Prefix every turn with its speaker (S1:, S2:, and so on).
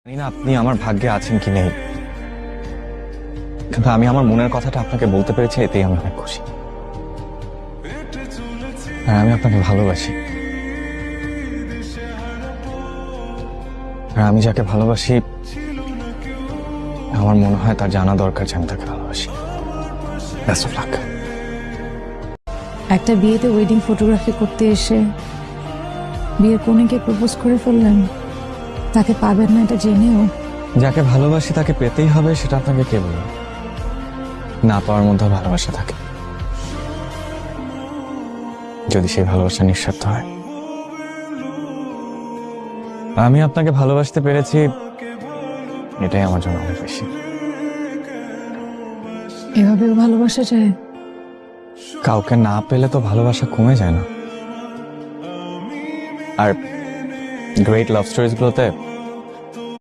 S1: জানি না আপনি আমার ভাগ্যে আছেন কি নেই, কিন্তু আমি আমার মনের কথাটা আপনাকে বলতে পেরেছি, এতেই আমি অনেক খুশি। আর আমি আপনাকে ভালোবাসি, আর আমি যাকে ভালোবাসি আমার মনে হয় তার জানা দরকার যে আমি তাকে ভালোবাসি। Best of luck.
S2: একটা বিয়েতে ওয়েডিং ফটোগ্রাফি করতে এসে বিয়ের কনেকে প্রপোজ করে ফেললেন, তাকে পাবেন না এটা জেনেও।
S1: যাকে ভালোবাসি তাকে পেতেই হবে, সেটা আপনাকে কে বলল? না পাওয়ার মধ্যে ভালোবাসা থাকে, যদি সেই ভালোবাসা নিঃস্বার্থ হয়। আমি আপনাকে ভালোবাসতে পেরেছি, এটাই আমার জন্য অনেক বেশি।
S2: এভাবেও ভালোবাসা যায়?
S1: কাউকে না পেলে তো ভালোবাসা কমে যায় না। আর গ্রেট লাভ স্টোরিজ গুলোতে